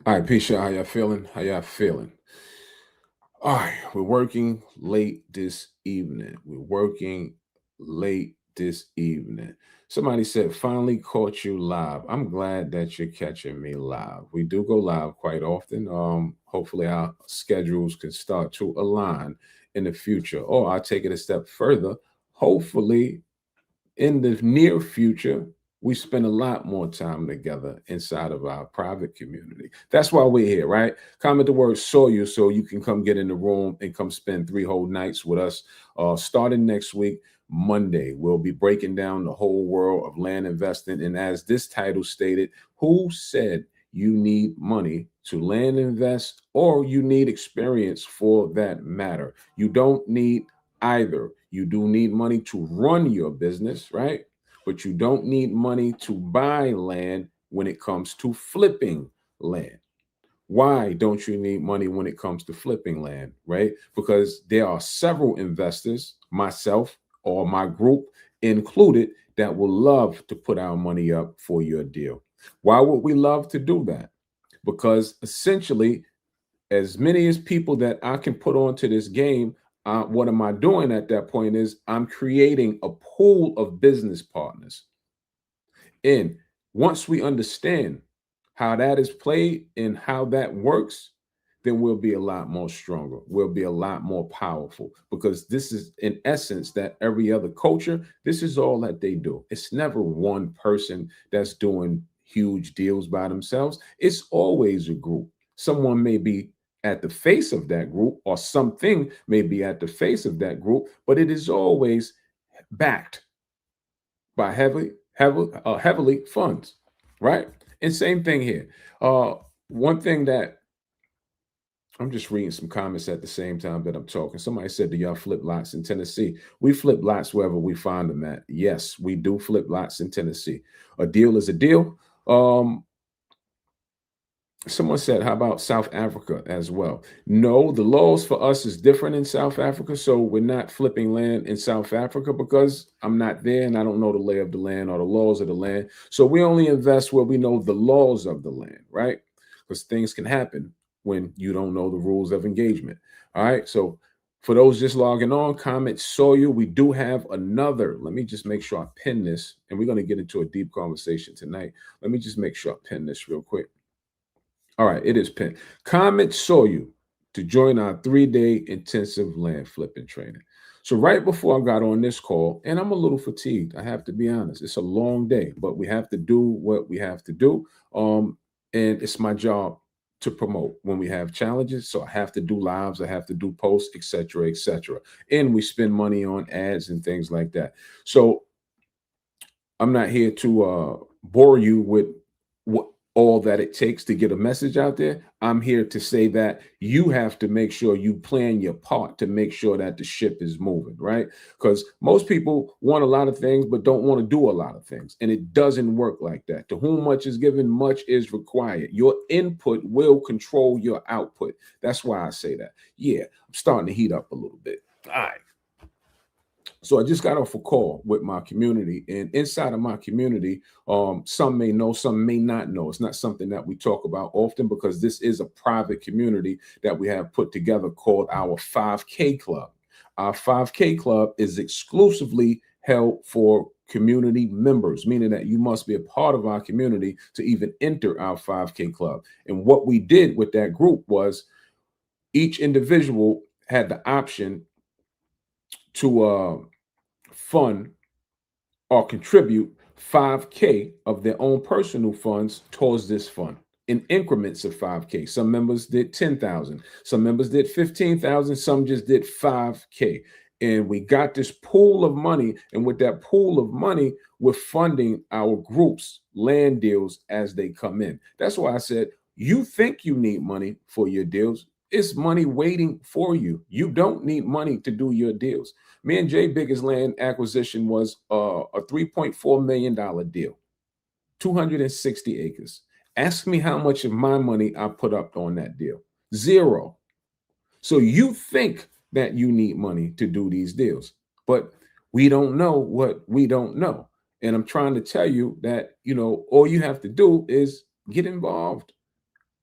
All right, Pisha, how y'all feeling? How y'all feeling? All right, we're working late this evening. We're working late this evening. Somebody said, finally caught you live. I'm glad that you're catching me live. We do go live quite often. Hopefully our schedules can start to align in the future. Or I'll take it a step further. Hopefully in the near future, we spend a lot more time together inside of our private community. That's why we're here, right? Comment the word saw you so you can come get in the room and come spend 3 whole nights with us. Starting next week, Monday, we'll be breaking down the whole world of land investing. And as this title stated, who said you need money to land invest or you need experience for that matter? You don't need either. You do need money to run your business, right? But you don't need money to buy land when it comes to flipping land. Why don't you need money when it comes to flipping land, right? Because there are several investors, myself or my group included, that will love to put our money up for your deal. Why would we love to do that? Because essentially, as many as people that I can put onto this game, what am I doing at that point is I'm creating a pool of business partners. And once we understand how that is played and how that works, then we'll be a lot more stronger. We'll be a lot more powerful because this is, in essence, that every other culture, this is all that they do. It's never one person that's doing huge deals by themselves. It's always a group. Someone may be at the face of that group, or something may be at the face of that group, but it is always backed by heavily funds, right? And same thing here. Uh, One thing that I'm just reading some comments at the same time that I'm talking. Somebody said, "Do y'all flip lots in Tennessee?" We flip lots wherever we find them at. Yes, we do flip lots in Tennessee. A deal is a deal. Someone said, "How about South Africa as well?" No, the laws for us is different in South Africa, so we're not flipping land in South Africa because I'm not there and I don't know the lay of the land or the laws of the land. So we only invest where we know the laws of the land, right? Because things can happen when you don't know the rules of engagement. All right. So for those just logging on, comment saw you. We do have another. Let me just make sure I pin this, and we're going to get into a deep conversation tonight. Let me just make sure I pin this real quick. All right, it is pinned. Comet saw you to join our 3-day intensive land flipping training. So right before I got on this call, and I'm a little fatigued, I have to be honest. It's a long day, but we have to do what we have to do. And it's my job to promote when we have challenges. So I have to do lives, I have to do posts, etc., etc. And we spend money on ads and things like that. So I'm not here to bore you with what all that it takes to get a message out there. I'm here to say that you have to make sure you plan your part to make sure that the ship is moving, right? Because most people want a lot of things but don't want to do a lot of things. And it doesn't work like that. To whom much is given, much is required. Your input will control your output. That's why I say that. Yeah, I'm starting to heat up a little bit. All right. So I just got off a call with my community, and inside of my community, some may know, some may not know. It's not something that we talk about often because this is a private community that we have put together called our 5K Club. Our 5K Club is exclusively held for community members, meaning that you must be a part of our community to even enter our 5K Club. And what we did with that group was each individual had the option to fund or contribute 5K of their own personal funds towards this fund in increments of 5K. Some members did 10,000, some members did 15,000, some just did 5K. And we got this pool of money. And with that pool of money, we're funding our groups' land deals as they come in. That's why I said, you think you need money for your deals. It's money waiting for you. You don't need money to do your deals. Me and Jay biggest land acquisition was a $3.4 million deal, 260 acres. Ask me how much of my money I put up on that deal. Zero. So you think that you need money to do these deals, but we don't know what we don't know. And I'm trying to tell you that, all you have to do is get involved.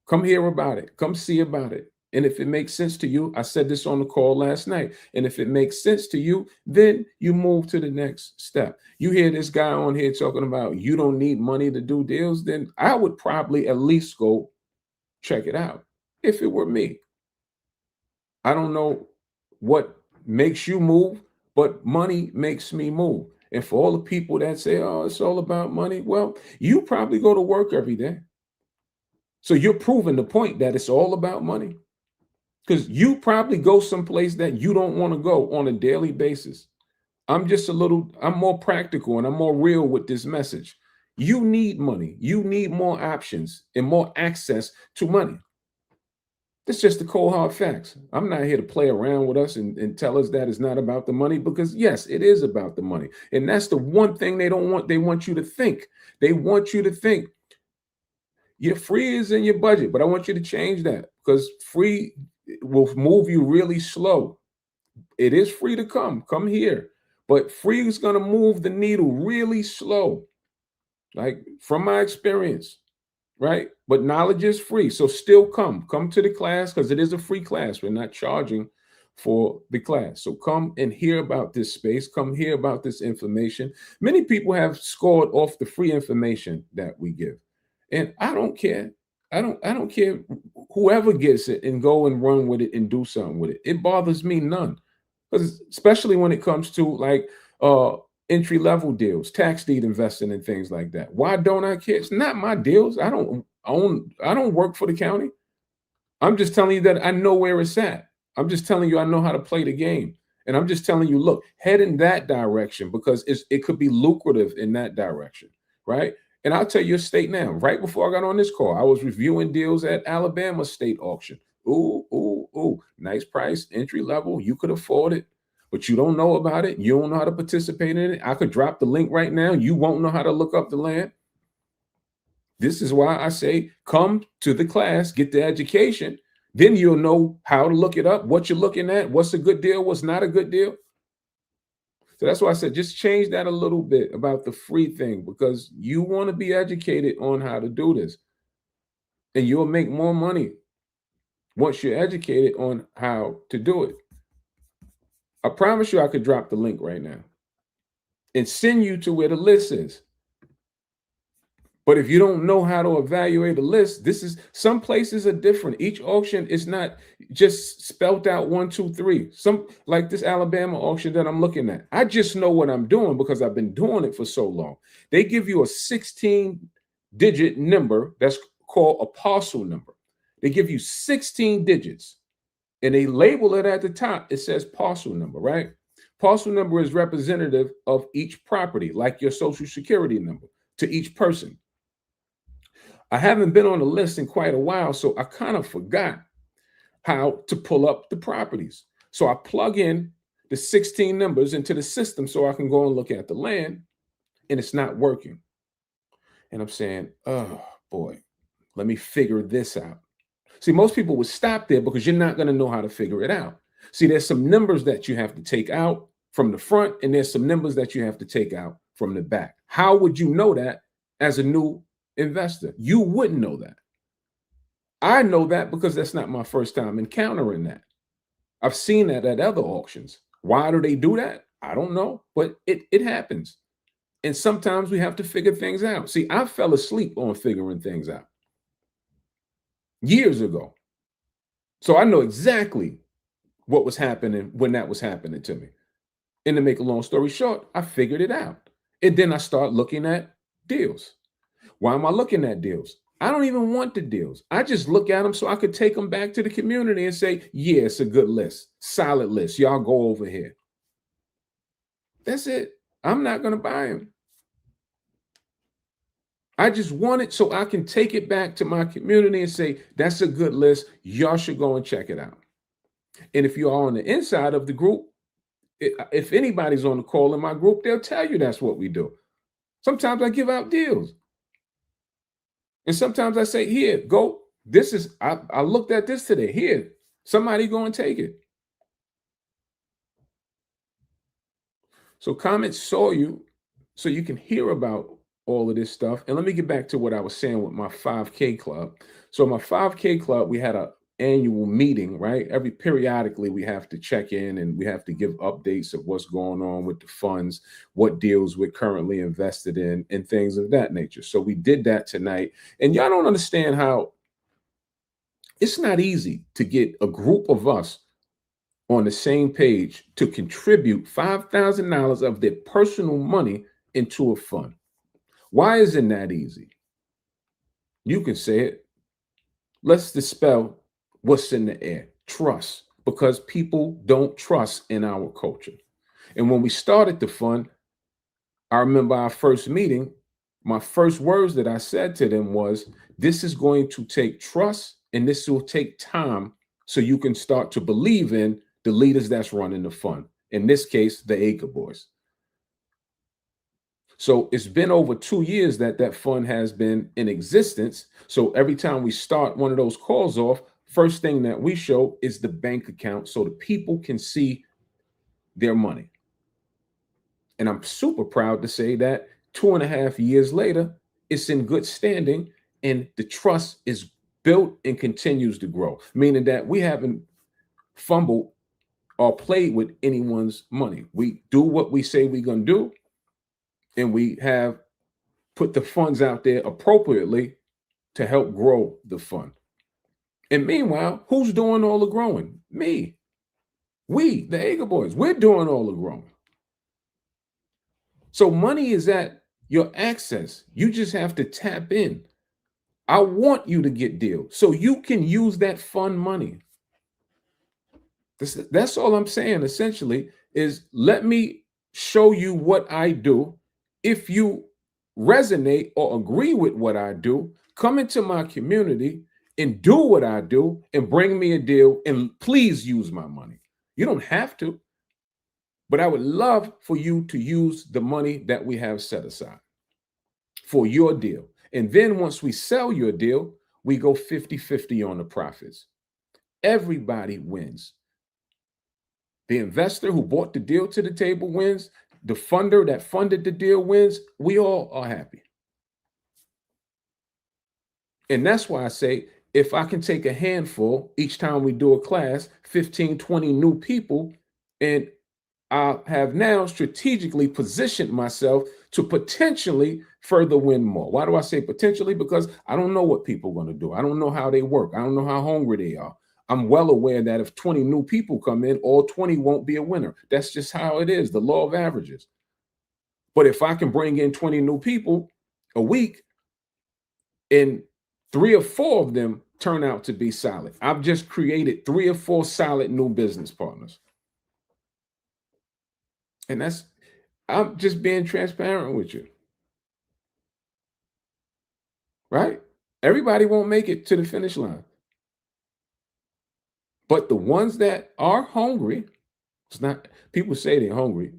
Come hear about it. Come see about it. And if it makes sense to you, I said this on the call last night. And if it makes sense to you, then you move to the next step. You hear this guy on here talking about you don't need money to do deals, then I would probably at least go check it out if it were me. I don't know what makes you move, but money makes me move. And for all the people that say, oh, it's all about money, well, you probably go to work every day. So you're proving the point that it's all about money because you probably go someplace that you don't want to go on a daily basis. I'm more practical and I'm more real with this message. You need money. You need more options and more access to money. It's just the cold hard facts. I'm not here to play around with us and tell us that it's not about the money because yes, it is about the money. And that's the one thing they don't want. They want you to think. They want you to think your free is in your budget, but I want you to change that because free will move you really slow. It is free to come here, but free is going to move the needle really slow. Like from my experience, right? But knowledge is free. So still come to the class because it is a free class. We're not charging for the class. So come and hear about this space. Come hear about this information. Many people have scored off the free information that we give. And I don't care. I don't care whoever gets it and go and run with it and do something with it. It bothers me none. Because especially when it comes to like entry level deals, tax deed investing and things like that. Why don't I care? It's not my deals. I don't work for the county. I'm just telling you that I know where it's at. I'm just telling you I know how to play the game. And I'm just telling you, look, head in that direction because it could be lucrative in that direction, right? And I'll tell you a state now. Right before I got on this call, I was reviewing deals at Alabama state auction. Ooh, ooh, ooh, nice price, entry level. You could afford it, but you don't know about it. You don't know how to participate in it. I could drop the link right now. You won't know how to look up the land. This is why I say come to the class, get the education. Then you'll know how to look it up, what you're looking at, what's a good deal, what's not a good deal. So that's why I said just change that a little bit about the free thing because you want to be educated on how to do this. And you'll make more money once you're educated on how to do it. I promise you I could drop the link right now and send you to where the list is. But if you don't know how to evaluate a list, this is some places are different. Each auction is not just spelt out 1, 2, 3. Some like this Alabama auction that I'm looking at. I just know what I'm doing because I've been doing it for so long. They give you a 16-digit number that's called a parcel number. They give you 16 digits and they label it at the top. It says parcel number, right? Parcel number is representative of each property, like your social security number to each person. I haven't been on the list in quite a while, so I kind of forgot how to pull up the properties. So I plug in the 16 numbers into the system so I can go and look at the land, and it's not working. And I'm saying, oh boy, let me figure this out. See, most people would stop there because you're not going to know how to figure it out. See, there's some numbers that you have to take out from the front, and there's some numbers that you have to take out from the back. How would you know that as a new investor? You wouldn't know that. I know that because that's not my first time encountering that. I've seen that at other auctions. Why do they do that? I don't know, but it happens. And sometimes we have to figure things out. See, I fell asleep on figuring things out years ago. So I know exactly what was happening when that was happening to me. And to make a long story short, I figured it out. And then I start looking at deals. Why am I looking at deals? I don't even want the deals. I just look at them so I could take them back to the community and say, yeah, it's a good list, solid list. Y'all go over here. That's it. I'm not going to buy them. I just want it so I can take it back to my community and say, that's a good list. Y'all should go and check it out. And if you are on the inside of the group, if anybody's on the call in my group, they'll tell you that's what we do. Sometimes I give out deals. And sometimes I say, here, go. I looked at this today. Here, somebody go and take it. So comment saw you so you can hear about all of this stuff. And let me get back to what I was saying with my 5K club. So my 5K club, we had a annual meeting, right? Every periodically we have to check in and we have to give updates of what's going on with the funds, what deals we're currently invested in, and things of that nature. So we did that tonight. And y'all don't understand how it's not easy to get a group of us on the same page to contribute $5,000 of their personal money into a fund. Why isn't that easy? You can say it. Let's dispel what's in the air. Trust, because people don't trust in our culture. And when we started the fund, I remember our first meeting, my first words that I said to them was, this is going to take trust and this will take time so you can start to believe in the leaders that's running the fund. In this case, the Acre Boys. So it's been over 2 years that that fund has been in existence. So every time we start one of those calls off, first thing that we show is the bank account so the people can see their money. And I'm super proud to say that 2.5 years later, it's in good standing and the trust is built and continues to grow, meaning that we haven't fumbled or played with anyone's money. We do what we say we're going to do, and we have put the funds out there appropriately to help grow the fund. And meanwhile, who's doing all the growing? Me. We, the Acre Boys, we're doing all the growing. So money is at your access. You just have to tap in. I want you to get deals so you can use that fund money. That's all I'm saying, essentially, is let me show you what I do. If you resonate or agree with what I do, come into my community and do what I do and bring me a deal and please use my money. You don't have to, but I would love for you to use the money that we have set aside for your deal. And then once we sell your deal, we go 50-50 on the profits. Everybody wins. The investor who brought the deal to the table wins. The funder that funded the deal wins. We all are happy. And that's why I say, if I can take a handful each time we do a class, 15, 20 new people, and I have now strategically positioned myself to potentially further win more. Why do I say potentially? Because I don't know what people are going to do. I don't know how they work. I don't know how hungry they are. I'm well aware that if 20 new people come in, all 20 won't be a winner. That's just how it is, the law of averages. But if I can bring in 20 new people a week and 3 or 4 of them turn out to be solid, I've just created 3 or 4 solid new business partners. And I'm just being transparent with you. Right? Everybody won't make it to the finish line. But the ones that are hungry, it's not, people say they're hungry,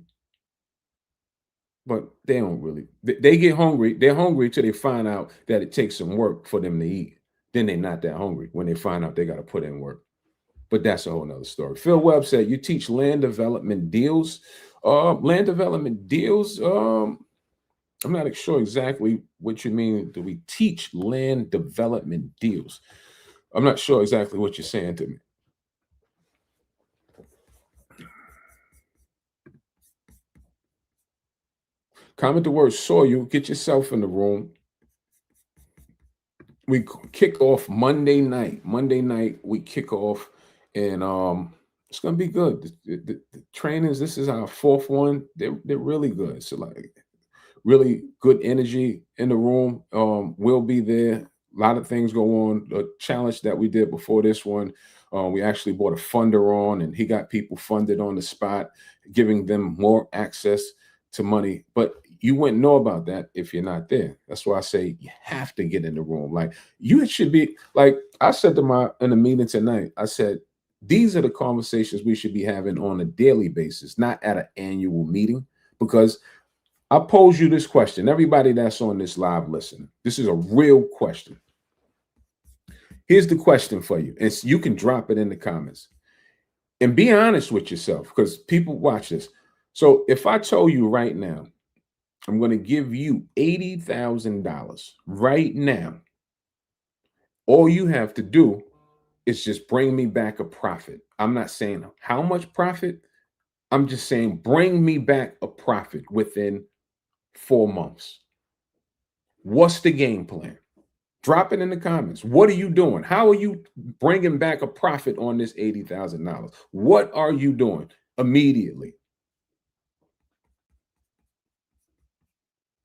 but they don't really. They get hungry. They're hungry till they find out that it takes some work for them to eat. Then they're not that hungry when they find out they got to put in work. But that's a whole nother story. Phil Webb said, you teach land development deals. Land development deals. I'm not sure exactly what you mean. Do we teach land development deals? I'm not sure exactly what you're saying to me. Comment the word soil. Get yourself in the room. We kick off Monday night. Monday night we kick off, and it's gonna be good. The trainings. This is our 4th one. They're really good. So like really good energy in the room. We'll be there. A lot of things go on. The challenge that we did before this one, we actually brought a funder on, and he got people funded on the spot, giving them more access to money. But you wouldn't know about that if you're not there. That's why I say you have to get in the room. Like you should be, like I said in the meeting tonight, I said, these are the conversations we should be having on a daily basis, not at an annual meeting, because I pose you this question. Everybody that's on this live listening, this is a real question. Here's the question for you. And you can drop it in the comments. And be honest with yourself, because people watch this. So if I told you right now, I'm going to give you $80,000 right now. All you have to do is just bring me back a profit. I'm not saying how much profit. I'm just saying bring me back a profit within 4 months. What's the game plan? Drop it in the comments. What are you doing? How are you bringing back a profit on this $80,000? What are you doing immediately?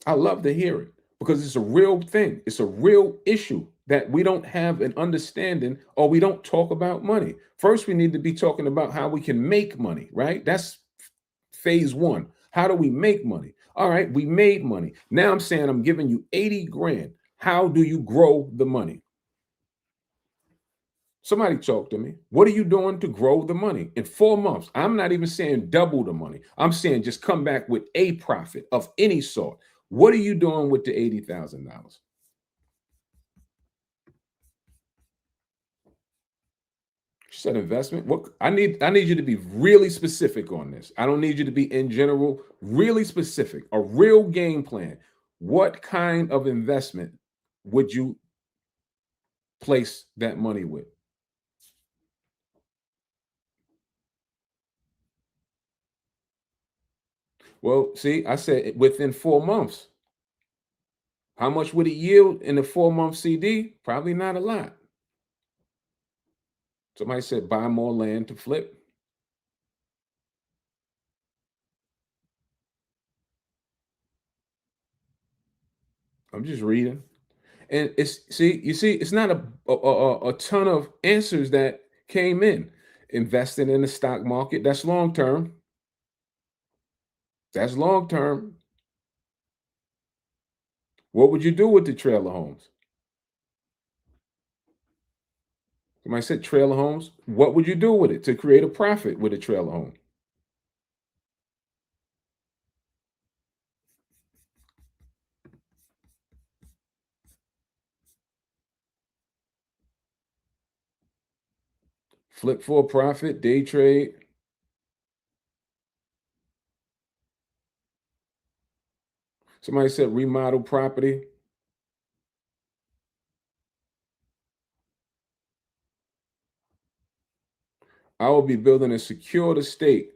I love to hear it because it's a real thing. It's a real issue that we don't have an understanding or we don't talk about money. First, we need to be talking about how we can make money, right? That's phase one. How do we make money? All right, we made money. Now I'm saying I'm giving you 80 grand. How do you grow the money? Somebody talk to me. What are you doing to grow the money in 4 months? I'm not even saying double the money. I'm saying just come back with a profit of any sort. What are you doing with the $80,000? Said investment. What I need you to be really specific on this. I don't need you to be in general, really specific, a real game plan. What kind of investment would you place that money with? Well, see, I said within 4 months. How much would it yield in a 4 month CD? Probably not a lot. Somebody said buy more land to flip. I'm just reading. And it's not a ton of answers that came in. Investing in the stock market, that's long term. That's long term. What would you do with the trailer homes? Somebody said trailer homes. What would you do with it to create a profit with a trailer home? Flip for a profit, day trade. Somebody said remodel property. I will be building a secured estate.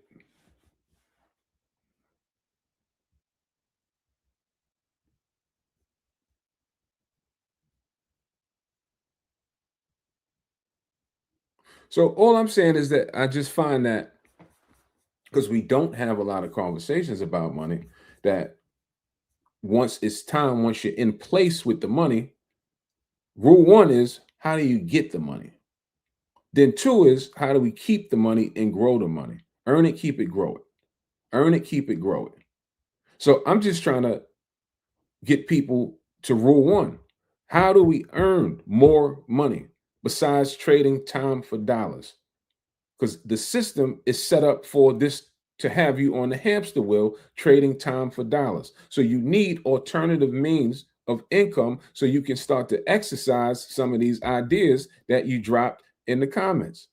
So all I'm saying is that I just find that because we don't have a lot of conversations about money, that once it's time, once you're in place with the money, rule one is how do you get the money? Then two is how do we keep the money and grow the money? Earn it, keep it, grow it. Earn it, keep it, grow it. So I'm just trying to get people to rule one. How do we earn more money besides trading time for dollars? Because the system is set up for this to have you on the hamster wheel trading time for dollars. So you need alternative means of income so you can start to exercise some of these ideas that you dropped in the comments.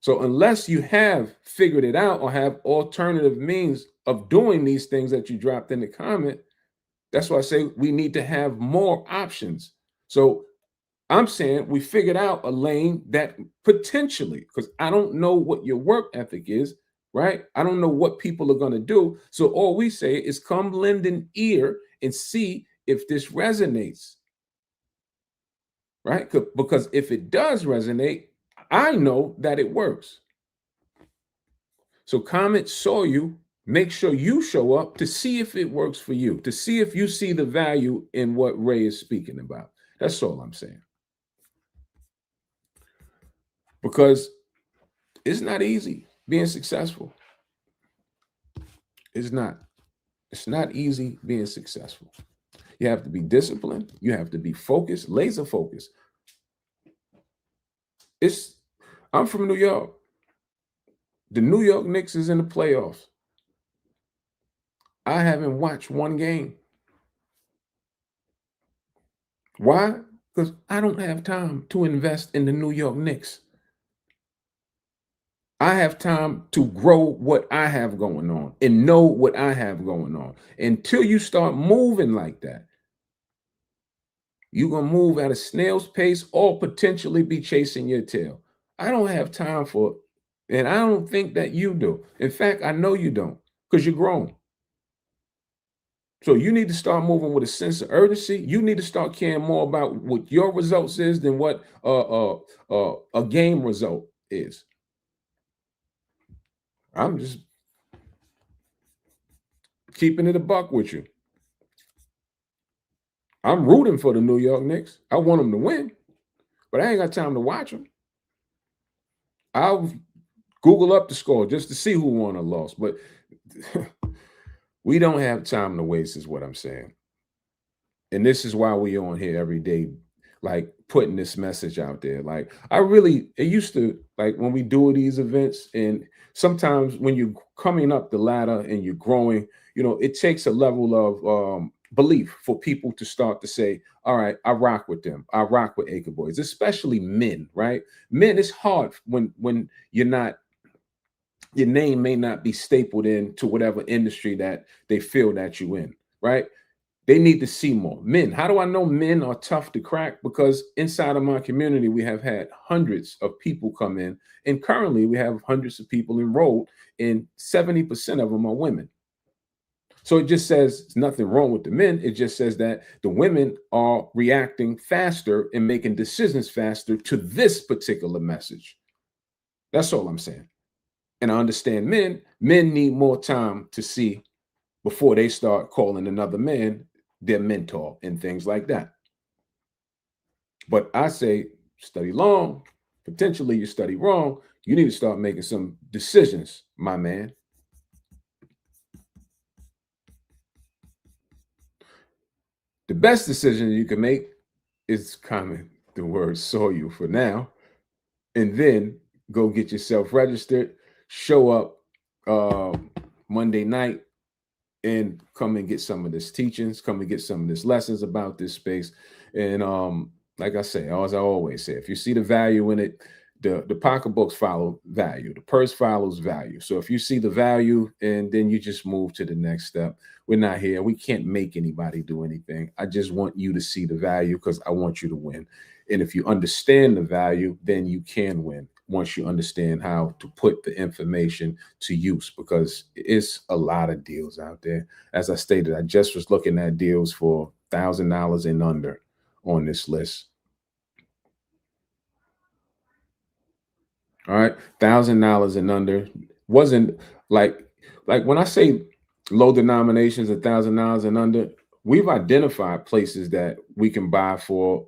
So unless you have figured it out or have alternative means of doing these things that you dropped in the comment, that's why I say we need to have more options. So I'm saying we figured out a lane that potentially, because I don't know what your work ethic is, right? I don't know what people are going to do. So all we say is come lend an ear and see if this resonates, right? Because if it does resonate, I know that it works. So comment saw you. Make sure you show up to see if it works for you, to see if you see the value in what Ray is speaking about. That's all I'm saying. Because it's not easy being successful. It's not. It's not easy being successful. You have to be disciplined. You have to be focused, laser focused. It's I'm from New York. The New York Knicks is in the playoffs. I haven't watched one game. Why? Because I don't have time to invest in the New York Knicks. I have time to grow what I have going on and know what I have going on. Until you start moving like that, you're going to move at a snail's pace or potentially be chasing your tail. I don't have time for it. And I don't think that you do. In fact, I know you don't because you're grown. So you need to start moving with a sense of urgency. You need to start caring more about what your results is than what a game result is. I'm just keeping it a buck with you. I'm rooting for the New York Knicks. I want them to win, but I ain't got time to watch them. I'll Google up the score just to see who won or lost. But we don't have time to waste, is what I'm saying. And this is why we on here every day, like putting this message out there. Like it used to, like when we do these events, and sometimes when you're coming up the ladder and you're growing, it takes a level of belief for people to start to say, all right, I rock with them. I rock with Acre Boys, especially men, right? Men, it's hard when you're not, your name may not be stapled into whatever industry that they feel that you in, right? They need to see more. Men, how do I know men are tough to crack? Because inside of my community, we have had hundreds of people come in, and currently we have hundreds of people enrolled, and 70% of them are women. So it just says there's nothing wrong with the men. It just says that the women are reacting faster and making decisions faster to this particular message. That's all I'm saying. And I understand men need more time to see before they start calling another man their mentor and things like that. But I say study long, potentially you study wrong. You need to start making some decisions, my man. The best decision you can make is comment the word "soil" for now, and then go get yourself registered, show up Monday night, and come and get some of this teachings, come and get some of this lessons about this space. And like I say, as I always say, if you see the value in it, the pocketbooks follow value, the purse follows value. So if you see the value, and then you just move to the next step. We're not here, we can't make anybody do anything. I just want you to see the value because I want you to win. And if you understand the value, then you can win once you understand how to put the information to use, because it's a lot of deals out there. As I stated, I just was looking at deals for $1,000 and under on this list. All right, $1,000 and under wasn't like when I say low denominations, $1,000 and under. We've identified places that we can buy for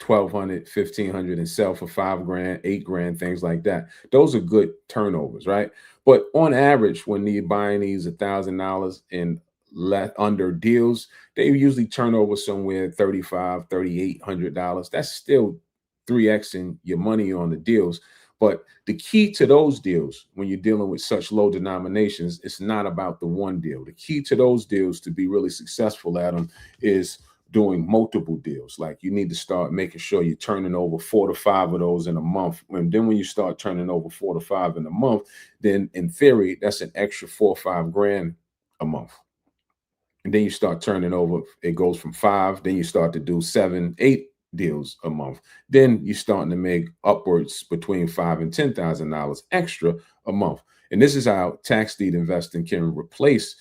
1,200, 1,500 and sell for 5 grand, 8 grand, things like that. Those are good turnovers, right? But on average, when you're buying these $1,000 and let under deals, they usually turn over somewhere 35, $3,800. That's still 3xing your money on the deals. But the key to those deals, when you're dealing with such low denominations, it's not about the one deal. The key to those deals to be really successful at them is doing multiple deals. Like you need to start making sure you're turning over 4 to 5 of those in a month. And then when you start turning over 4 to 5 in a month, then in theory, that's an extra 4 or 5 grand a month. And then you start turning over, it goes from 5, then you start to do 7, 8 deals a month. Then you're starting to make upwards between $5,000 and $10,000 extra a month. And this is how tax deed investing can replace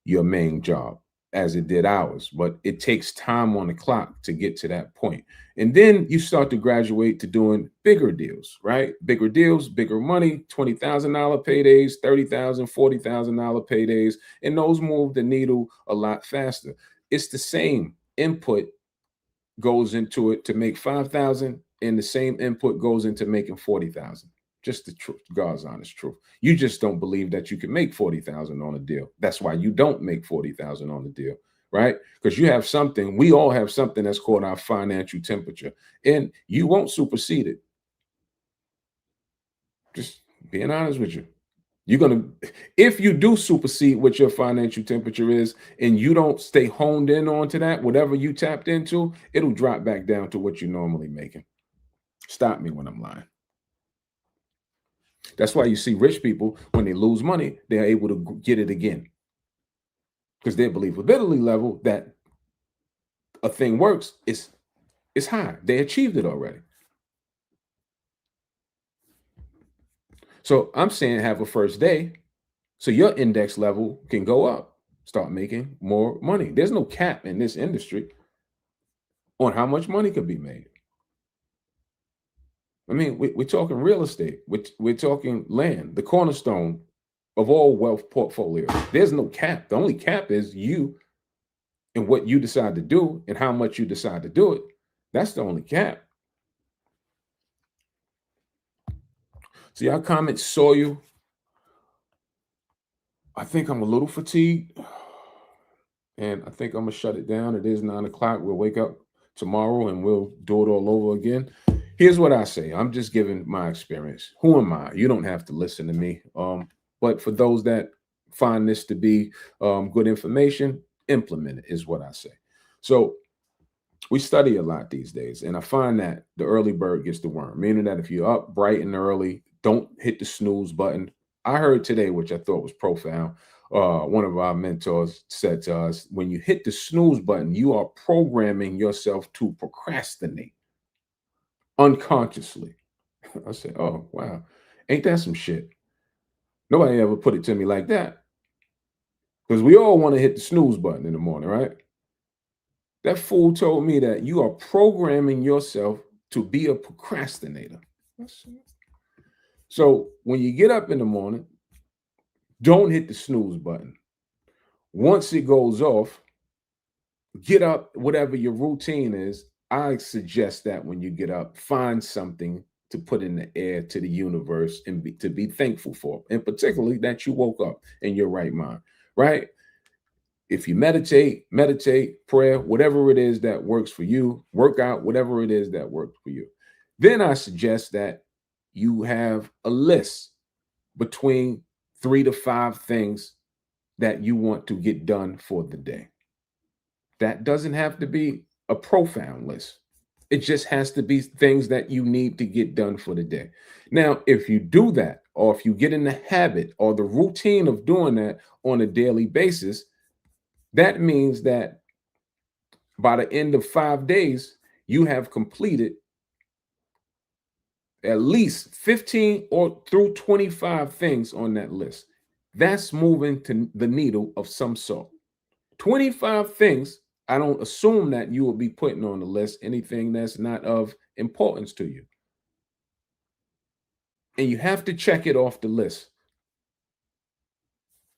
your main job as it did ours. But it takes time on the clock to get to that point. And then you start to graduate to doing bigger deals, right? Bigger deals, bigger money, $20,000 paydays, $30,000, $40,000 paydays. And those move the needle a lot faster. It's the same input goes into it to make 5,000, and the same input goes into making 40,000. Just the truth, God's honest truth. You just don't believe that you can make 40,000 on a deal. That's why you don't make 40,000 on the deal, right? Because you have something, we all have something that's called our financial temperature, and you won't supersede it. Just being honest with you. You're going to, if you do supersede what your financial temperature is and you don't stay honed in onto that, whatever you tapped into, it'll drop back down to what you're normally making. Stop me when I'm lying. That's why you see rich people, when they lose money, they're able to get it again, because their believability level that a thing works is high. They achieved it already. So I'm saying have a first day so your index level can go up, start making more money. There's no cap in this industry on how much money could be made. I mean, we're talking real estate. We're talking land, the cornerstone of all wealth portfolios. There's no cap. The only cap is you and what you decide to do and how much you decide to do it. That's the only cap. See, our comments saw you. I think I'm a little fatigued, and I think I'm gonna shut it down. It is 9 o'clock. We'll wake up tomorrow and we'll do it all over again. Here's what I say. I'm just giving my experience. Who am I? You don't have to listen to me. But for those that find this to be good information, implement it is what I say. So we study a lot these days, and I find that the early bird gets the worm, meaning that if you're up bright and early, don't hit the snooze button. I heard today, which I thought was profound. One of our mentors said to us, when you hit the snooze button, you are programming yourself to procrastinate unconsciously. I said, oh, wow. Ain't that some shit? Nobody ever put it to me like that. Because we all want to hit the snooze button in the morning, right? That fool told me that you are programming yourself to be a procrastinator. So when you get up in the morning, don't hit the snooze button. Once it goes off, get up, whatever your routine is. I suggest that when you get up, find something to put in the air to the universe and to be thankful for, and particularly that you woke up in your right mind, right? If you meditate, prayer, whatever it is that works for you, work out, whatever it is that works for you. Then I suggest that you have a list between 3 to 5 things that you want to get done for the day. That doesn't have to be a profound list. It just has to be things that you need to get done for the day. Now, if you do that, or if you get in the habit or the routine of doing that on a daily basis, that means that by the end of 5 days, you have completed at least 15 or through 25 things on that list. That's moving to the needle of some sort. 25 things. I don't assume that you will be putting on the list anything that's not of importance to you. And you have to check it off the list.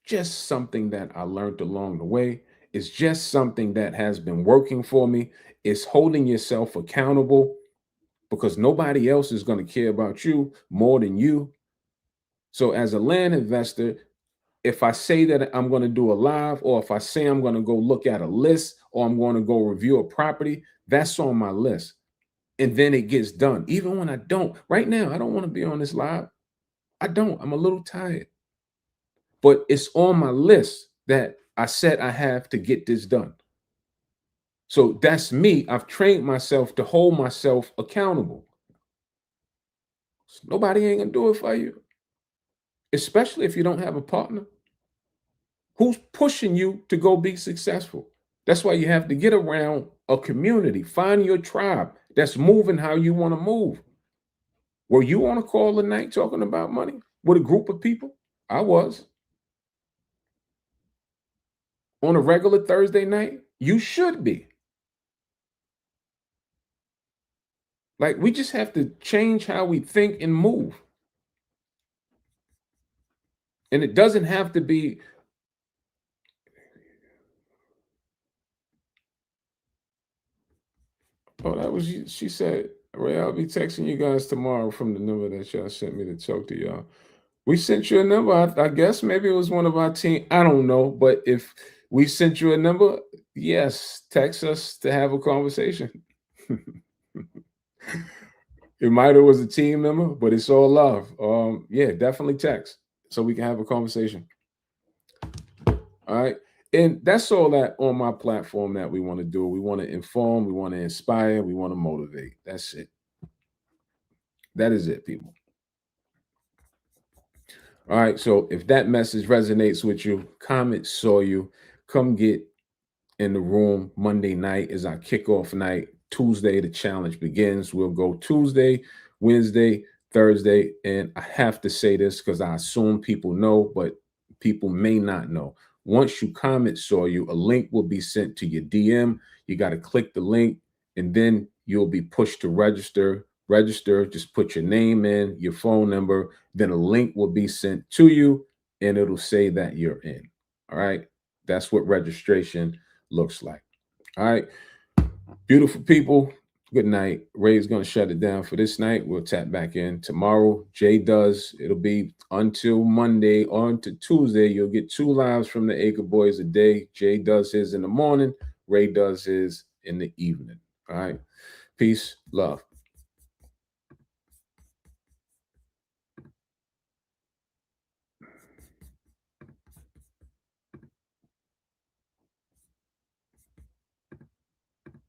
Just something that I learned along the way. It's just something that has been working for me. It's holding yourself accountable, because nobody else is going to care about you more than you. So as a land investor, if I say that I'm going to do a live, or if I say I'm going to go look at a list, or I'm going to go review a property, that's on my list. And then it gets done. Even when I don't. Right now, I don't want to be on this live. I don't. I'm a little tired. But it's on my list that I said I have to get this done. So that's me. I've trained myself to hold myself accountable. Nobody ain't gonna do it for you, especially if you don't have a partner who's pushing you to go be successful. That's why you have to get around a community, find your tribe that's moving how you want to move. Were you on a call tonight talking about money with a group of people? I was. On a regular Thursday night? You should be. Like, we just have to change how we think and move. And it doesn't have to be. Oh, that was you. She said, Ray, I'll be texting you guys tomorrow from the number that y'all sent me to talk to y'all. We sent you a number. I guess maybe it was one of our team. I don't know. But if we sent you a number, yes, text us to have a conversation. It might have was a team member, but it's all love. Yeah, definitely text so we can have a conversation. All right. And that's all that on my platform that we want to do. We want to inform, we want to inspire, we want to motivate. That's it. That is it, people. All right. So if that message resonates with you, comment saw you. Come get in the room. Monday night is our kickoff night. Tuesday, the challenge begins. We'll go Tuesday, Wednesday, Thursday. And I have to say this because I assume people know, but people may not know. Once you comment saw you, a link will be sent to your DM. You got to click the link and then you'll be pushed to register. Register, just put your name in, your phone number, then a link will be sent to you and it'll say that you're in. All right. That's what registration looks like. All right. Beautiful people. Good night. Ray's going to shut it down for this night. We'll tap back in tomorrow. Jay does. It'll be until Monday on to Tuesday. You'll get 2 lives from the Acre Boys a day. Jay does his in the morning. Ray does his in the evening. All right. Peace. Love.